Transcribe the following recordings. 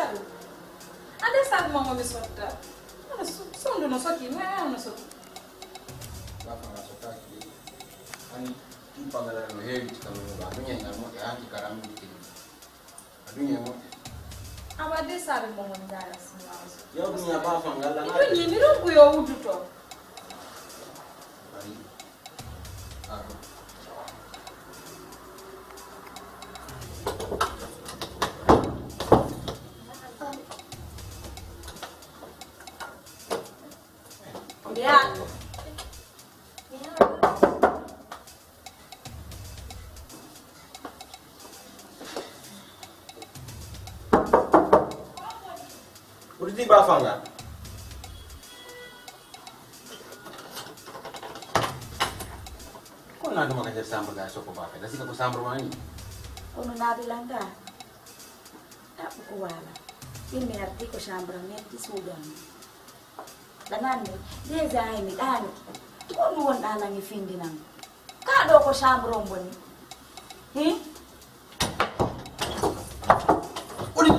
Siaru. Ada saat mau ngomong sesuatu. Ada sondo no soki, mana no soki. Bapak nggak suka sih. Kan panggilan lo heavy kalau adunya nggak mau ya di karam bikin. Adunya mau. Apa ada saat mau ngomong dari semua. Ya punya apa nggak lah. Itu nyini lu punya udah tuh. Hari. Aku. Ya. Udah tiba apa enggak? Kok nggak mau kerja sama gak soko bapak? Nasi aku sama rumah ini. Ono nabi langga. Tak bukuwala. Ini arti ko siyambrang di Sudan. Danan ni, dia zai mi dan. Tuon won alang ifindi nang. Kado ko siyambrang bon. Udah.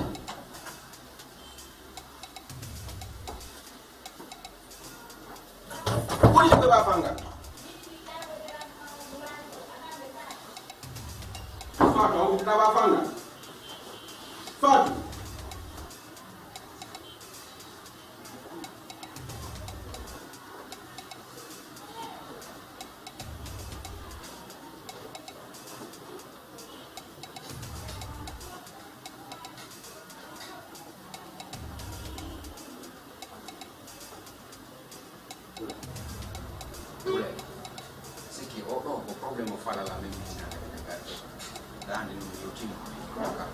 Udah juga bapak enggak? Fatu, kita bapak enggak? Fatu. Problema fala la medicina dan di routine maka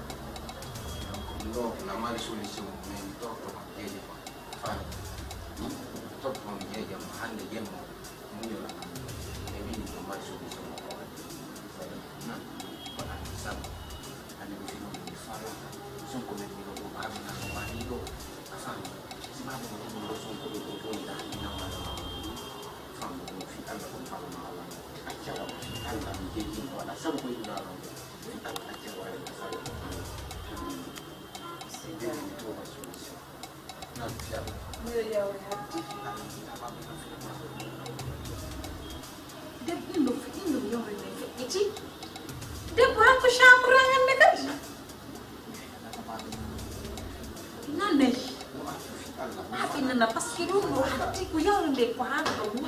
ndo la mali solution men to yeje fa to ko yeje hande jemmo muyo la e bi no mali solution na wala sam ane bi no bi fala son ko men no ba na ma ni do afan si ma ko no son ko ko da ni na ma fa mo fi ala ko fa ma acara Allah menjadi pada sampai dalam acara yang saya sehingga itu solusi. Nah, siapa? Ya, dia belum yang ini. Itu dia buat aku syamrangan dekat. Nane. Tapi nana pas kira lu hati ku yang dek paham tu,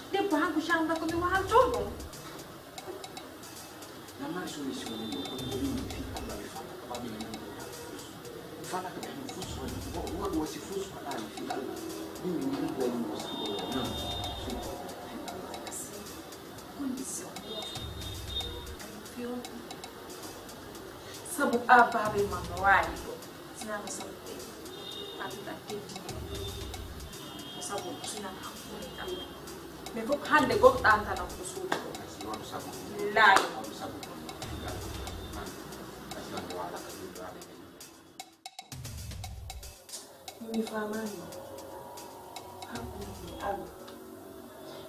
dia paham ku syamran ku mahal tu. Nama solusi ini untuk Allah berfirman kepada yang fala que é fuso, o agua se fuso para ali, fica lá. Ninguém pode mostrar. Não. Condição. Viu? Sabu apa be mamawai ko. Sina masabte. Pata kiti. Sabu sina ko Allah. Me ko hande go tanta na ko sudo. Lai. Unifahamani. Hapo ni alu.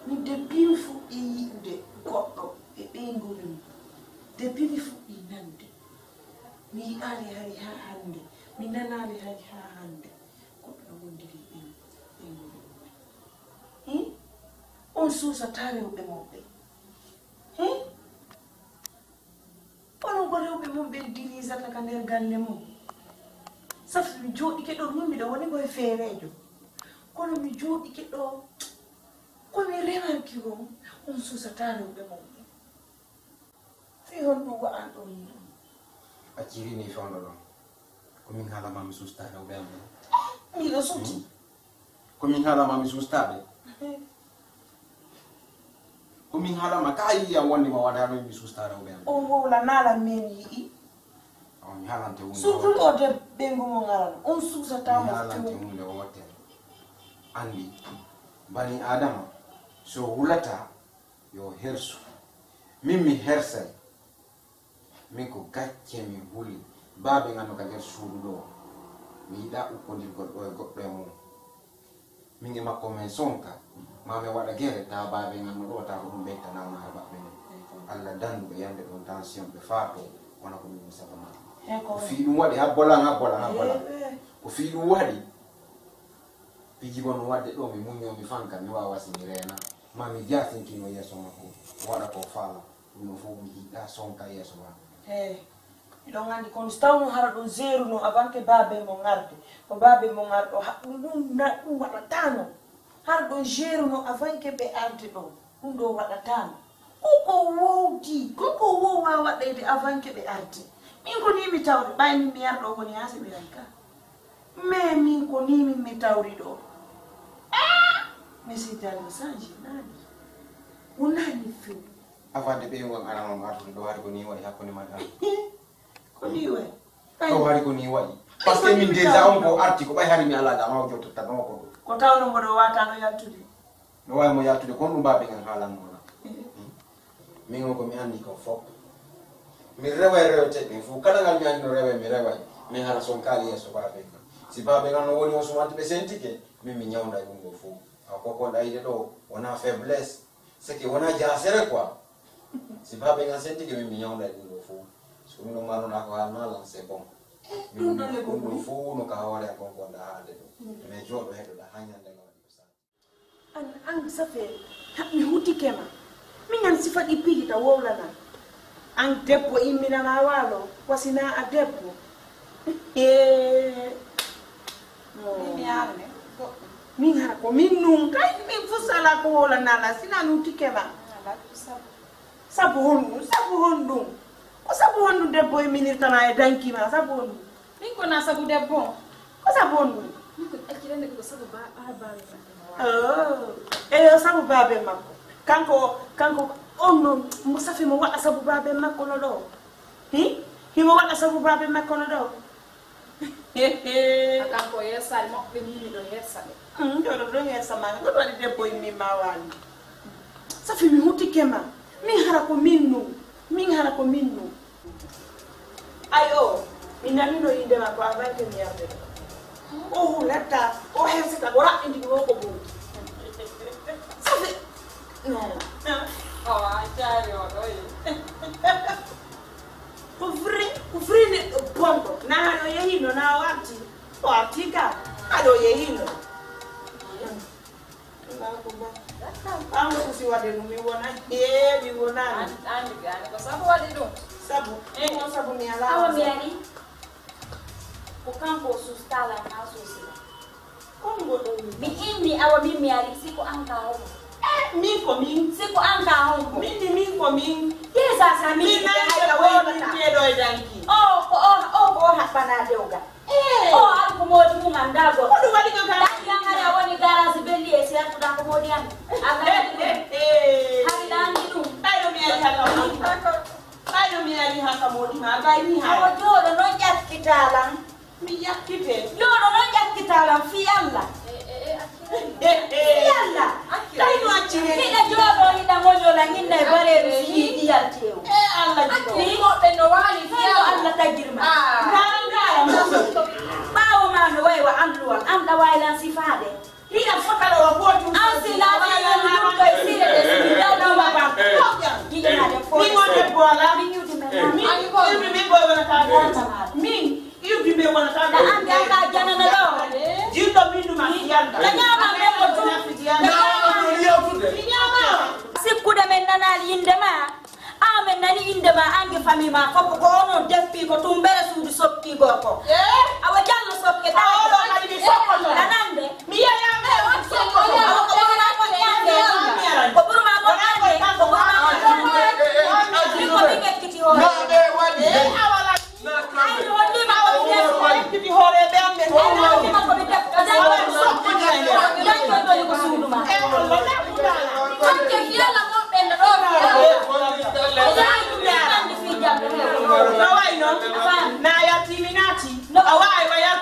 Ni the beautiful in the God the engulu. The beautiful in hande. Mi ali hari ha hande. Mi nana ali hari ha hande. Ko na wondiri engulu. On susa tare ube mobe. Ono gore ube mobe diri zata kander ganne mo. Safi mi joɗi ke ɗo mimi ɗo woni koye feerejo kono mi joɗi ke ɗo komi remanki o on susata rewɓe mum fi hon ɗum wa'an ɗo yiɗo a cirini fewno ɗon komin haalama mi susta rewɓe am miɗo suti komin haalama mi sustaɓe komin haalama ka yiyam wondima waɗaɗo mi susta rewɓe am o wowla naala men yiɗi mi haalante hunde surtout o de ɓengu mo ngaran on susatamo mi haalante hunde o wotere andi bani adama so wulata yo hersu min mi hersay min ko gacce mi huli baaɓe gandu ka nder suudu ɗo mi yiɗa ukkodirgol ɗo e goɗɗo e mum min e makko men sonka mami waɗa guere ta baaɓe gandu ɗo ta ko ɗum ɓeytanama ha maɓɓe men Allah danduɓe yande ɗon tension ɓe faato wona ko min mi sabama Eko. Fiilu wadi ha bola. Ko fiilu wadi. Piji bono wadi do mi munyo mi fanka mi wa wasinirena. Mami jasi nkino yeso mako. Wada ko fala. No fu mi da sonka yeso ma. Ido ngandi kon stawno hara do zero no avanke babe mo ngarde. Ko babe mo ngardo na wada tano. Hara do zero no avanke be arde do. Ndo wada tano. Koko wo wa de avanke be arde. Min ko ni mi tawri bayni mi yardo ko ni ase mi ranka. Me min ko ni mi tawri do. Mais c'est un message nani. Unani fi. Avande be won arama martu do hari ko ni wadi hakko ni mata. Ko ni we. Ko hari ko ni wadi. Parce que min déjà on ko arti ko bay hari mi ala da ma jotto ta no ko. Ko tawno modo wata no yattude. No way mo yattude ko dum babe ngan halan mo. Min ko mi andi ko fop. Mi rewe te mi fu kala ngal mi andi no rewe mi rewe. Mi hara son kali yeso babe. Si babe ngan no woni on so wante be sentike mi nyawnda e ngo fu. Akoko ndaide do ona faiblesse. C'est que on a jasere quoi. Si babe ngan sentike mi nyawnda e ngo fu. So mi no mano na ko halna lan c'est bon. Mi no fu no ka hawale ko ko da hade do. Me jodo hedo da hanyande no wadi sa. An safe mi huti kema. Mingan sifat ipi kita wawlana. Ang depo imina na walo wasina a depo. Ni arne. Min hara ko min nung kay min fusala ko wawlana la sina nuti kema. Sabu hondu. Ko sabu hondu depo imini tana e danki ma sabu hondu. Min ko na sabu depo. Ko sabu hondu. Min ko akirende ko sabu ba. Sabu babe makko. Kanko ono musafi mo wada sabu babe makko no do. Himo wada sabu babe makko no do. Kanko yesa mo be mi do yesa de. Do yesa ma ko wadi debbo mi mawani. Safi mi huti kema. Min hara ko minnu. Ayo, minani no inde ma ko avante mi yarde. Lata, hesita ora indi ko ko bu. Safi no. Ajayo oi. Kufri ni pombo. Na hano yehino na wati. Watika. Ado yehino. Amo kusi wade numi wona. Mi wona. Andi gani ko sabu wade do. Sabu. Mo sabu mi ala. Awa miari. Bukan ko sustala na susila. Kongo do. Mi indi awa mi miari siko anka ho. Min siko anka ho. Min. Yesa sa mi. Min na ko min kedo danki. Ko hapana deuga. Alko modi mu mandago. Ko do wadi ko kan. Yang ada woni garage belli e si aku da ko modi an. Hari dan itu. Tayo mi ali haka modi ma gai ni ha. Awa jodo no jakkitalan. Mi yakkite. Jodo no jakkitalan fi Allah. Yalla. Tayo achire. Ida jodo ida mojo la hinne bare si diyal tew. Allah jido. Ni mo be no wali fi Allah tajirma. Bawo ma no way wa amluwal am da waylan sifade. Hina fakala wa botu. Ansila na ko sire de si daw na wa ba. Mi wonde bola. Mi boy wana ta. Min you be wana ta. Da anga ka jana na do. Jindo mindu ma yanda. Da nyama be ko tu. Sikkude men nanali indema. Amen nani indema ange fami ma foppo ko ono defpi ko tumbere suudu soppi gorko. Awa jallo soppe ta. Nanande. Mi ya me wa soppo. Ko burma ko ande. Ko burma ko ko bigeti ho. Awala. Ay wonni ma ko Kiti hore be ambe. ma ko bi def. Da ko suudu ma. Anke yalla mo ben do. Na ya timinati. Awai wa ya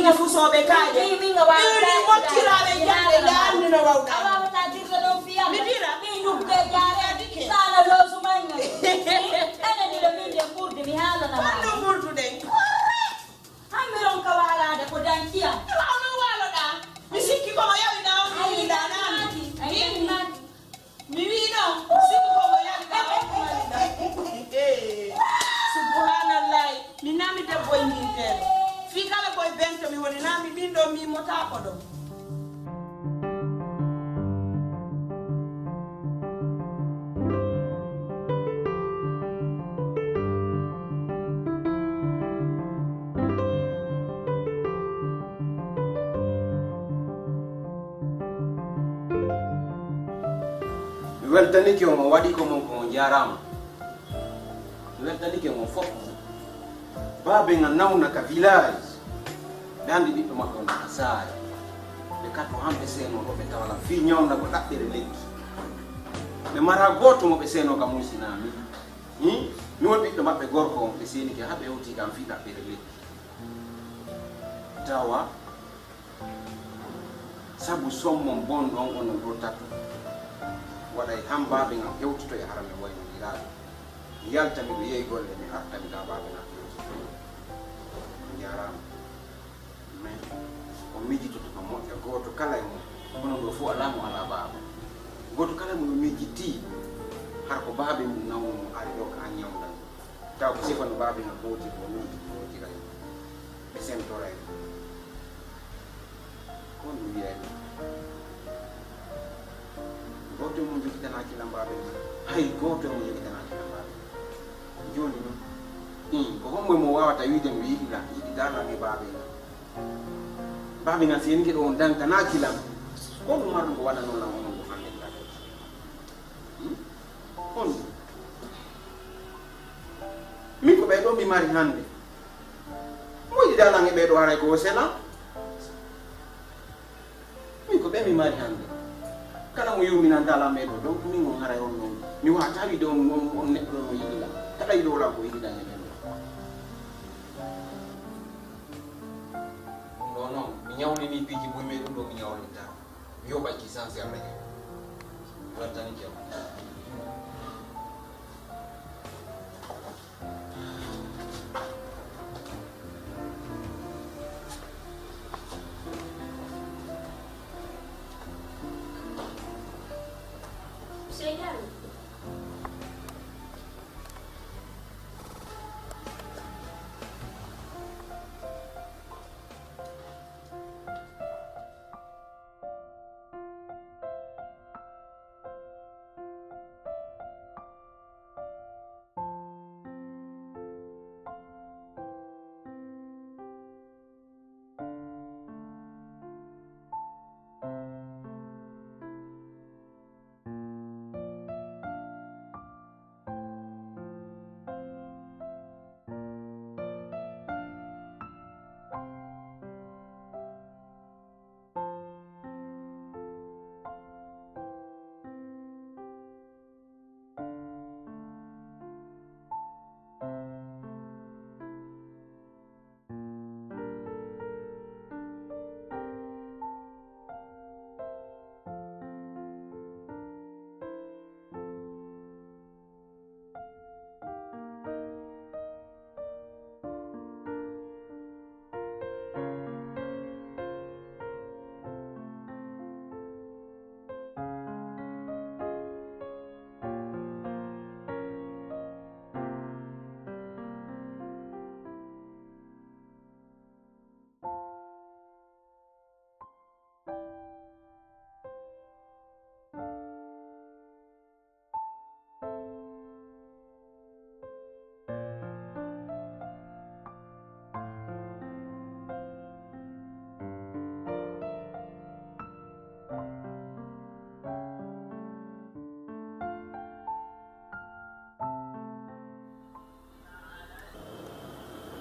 minga fusoɓe kaje minga wa ɗiɗi mottiraɓe jande darnino wawɗa awa ta dirga ɗon fiyam mi dira min yubbe jaare sana losu manga ene ni min de ɓurde mi haalanama honno ɓurduɗen hammiron ka walade ko dankiyam ono waloɗa mi sikki komo yawiɗa on mi wiɗa nani mi wiɗo sikki komo yawiɗa on maliɗa subhanallahi mi nami debbo e mintere fi kala koye bento mi woni nami ɓin ɗo mimotako ɗo weltani ke mo wadi ko mo jarama weltani ke mo fop babe nga nawna ka village dandi bi ma on asare be kato hambe seno ko be tawala fi nyawna ko dabbere lekki be mara goto mo be seno ka musinami mi won bi mabbe gorko be seni ke habe hoti kam fi dabbere lekki tawa sabu sommon bon don on do tatu waɗay hambaɓe ngam hewtoto e harame wayno ɗiraɗo mi yaltami ɗo yeeyi golle mi artami ga baɓe ngam hewtoto jarama mais o mijitoto ko moƴƴa goto kala e mum hono ɗo fof alamo ala baaba goto kala mo no mijitti har ko baɓe mum nawno mo ari ɗo ko an ñawdan taw ko sifano baɓe ngam hoti ko mijittiray ɓe sentoray on mi wiyayno goto mo jogitanaki lambaɓe hay goto mo jogitanaki lambaɓe joni ko hommoye mo wawata wiide mi yiɗi darnami baɓe ngal seni keɗo on dantanaki lam on ɗum marɗum ko waɗano lam onon ko hannde on min ko ɓeɗo mi mari hannde moƴi dalan e ɓeɗo haray ko sela min ko ɓe mi mari hannde kala mo yurminan dalam meɗo donc min on haray on noon mi wata wiide on neɗɗo ɗon mo yiɗiɗa kala yiɗola ko yiɗiɗa e ɓen ɗo noon mi ñawnini piiji buyme ɗum ɗo mi ñawninta mi yoɓay ki sensé allah he weltani kew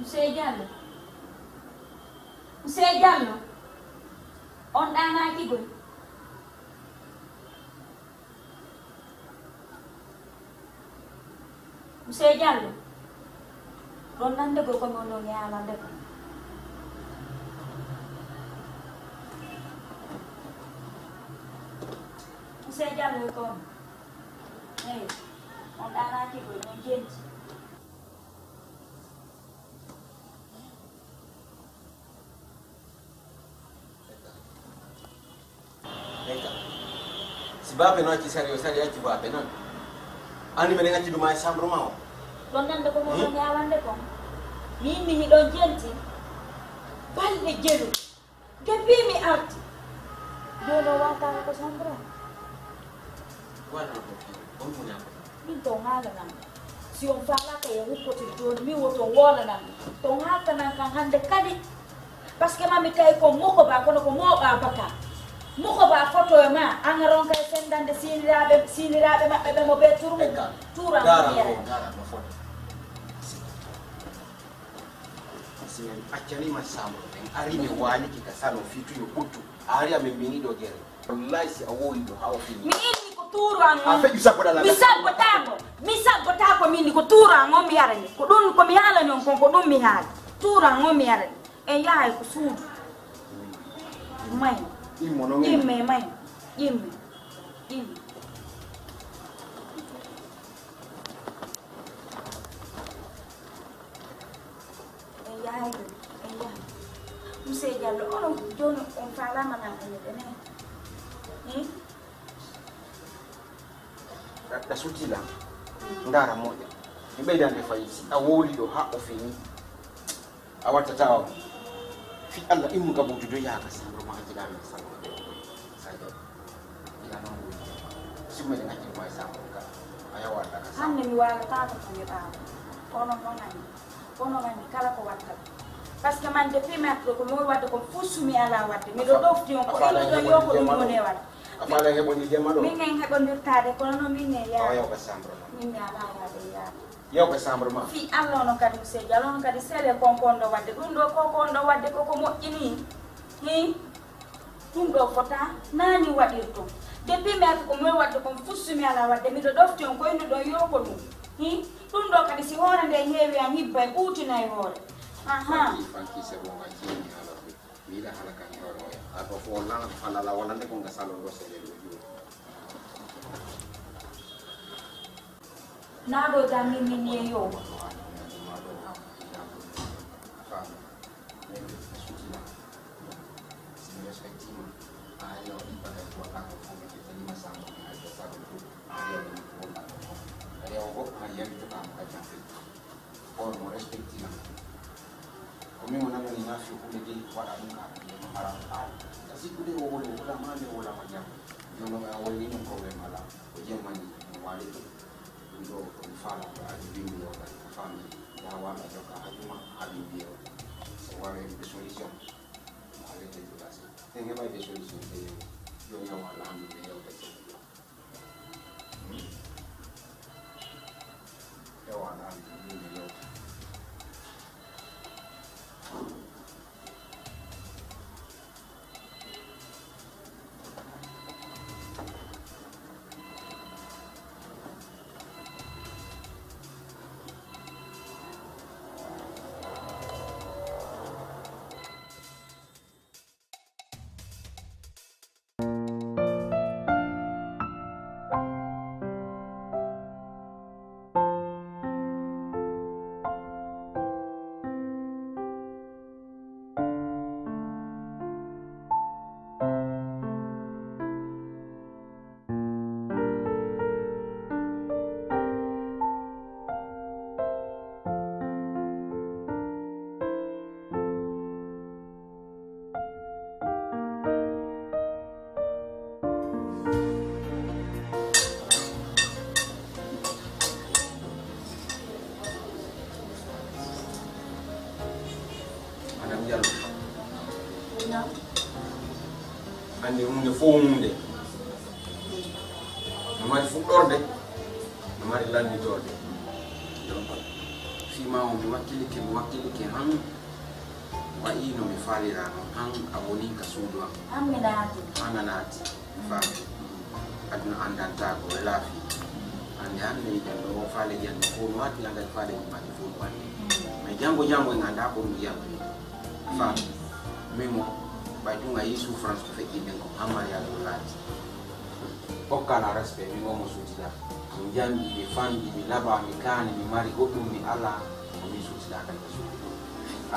Monsieur Diallo Monsieur Diallo on ɗanaki goy Monsieur Diallo ɗon nande go komi onon yalande ko Saya jalan kon. On dana ki ko non jenti. Si babe no ci serio ci babe non. Ani me ngati duma sambro mawo. Don nan ko mo nyawande ko. Mimi don jenti. Balde jelu. Depuis mi arti. Dono wata ko sambro. Guarda un pochino, come Min to ngala nan. Si on fala ka yo ko ti don mi woto wala nan. To ngata nan kan hande kadi. Parce que mami kay ko moko ba ko mo ba baka. Moko ba foto ma angaron kay sendande sinirabe mabbe mo be turu. Tura mo yere. Mo foto. Sinen akani masambro en ari me wani kika sano fitu yo kutu. Ari amemini do gere. Wallahi si awo ido hawo fini. Mi ini ko turu ango. Afa bisa ko dala. Misa ko tako mini ko turu ango mi yare ni. Ko dun ko mi hala ni ko dun mi hala. Turu ango mi yare. E yaay ko suudu. May. Imme may. Imme. E yaay. Muse jallo ono jono on fala mana ne dene. Da sutila ndara moja ibeda ndefaisi awoli do ha ofini awata tawo fi Allah imu ka butu do ya ka sambro ma jida mi sambro sajo ila no simme de ngati mai sambro ka ayawa da ka hanne mi wala tata ko mi ba kono ngani kala ko watta parce que man depuis mettre ko mo wadde ko fusumi ala wadde mi do dofti on ko do yo ko dum mo ne wadde afala hebo ni jema do min ngen hebo ndirtade kono no min ne ya yo ka sambro min ya ala ya yo ka sambro ma fi allo no kadi se jalon kadi sele konkondo wadde dum do kokondo wadde ko moƴƴini dum do fota nani wadirto depuis mettre ko mo wadde ko fusumi ala wadde mi do dofti on ko indi do yo ko dum dum do kadi si hore nde heewi an hibbay utinay hore fanki se bonga jini ala mi da halaka ni hore ako fo lana fala la wala ne ko ngasalo do sele do ju na do da mi ni yo Mimi mwana ni nafi kule wala nuka mara kasi kule wala mane wala majabu ndio wale ni kwa mala ujemani wale ndio mfano alibimu yoka family ya wala yoka hajuma habibio wale ni solution wale ndio basi tenge ba solution ndio yo wala ndio yoka yo wala ndio yoka andi hunde fo hunde no mari fuɗɗorde no mari lannitorde fima o mi wakkilike han wayi no mi falirano han a woni ka suudu am an a naati fami aduna andantako e laafi ande hande jallo faale jande fo no watti andati faale mumaki fo wande mais jango en anda ko ɗum yiyam fami mimo bay tunga yi souffrance ko feƴƴi nden ko hammar yaado laati hokkana respect mi ngomo suutida mi jambi mi fandi mi laba mi kaani mi mari goɗɗum mi ala mi suutida kadi ɓe suuɗi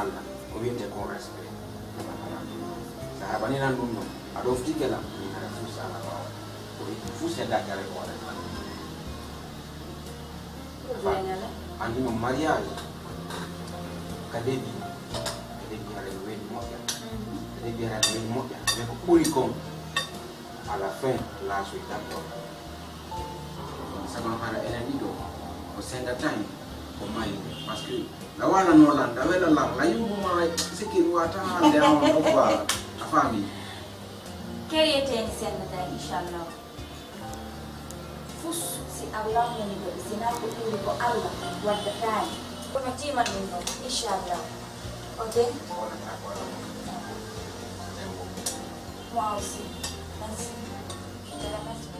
allah ko wiyete kon respect sa heɓani nan ɗum noon aɗa oftikela mi hara fuus ala wawa ko fuu seddakare ko waɗata andi noon mariage kadebi hara weɗi moƴƴa kadebi hara weɗi moƴƴa mais ko ɓuri kon à la fin laasoy d'accord sagono hara enen ɗiɗo o sendatayi ko mayi par ce que la walanolan la welalam la yummuma sikki mi wata haalde on ɗo quoi a faami keriyeteni sendatayi inchallah fus si allah moni goɗi sina ko ɓuri ko allah waddatani kono timan ɗum ɗon inchallah ok moi aussi merci je te remercie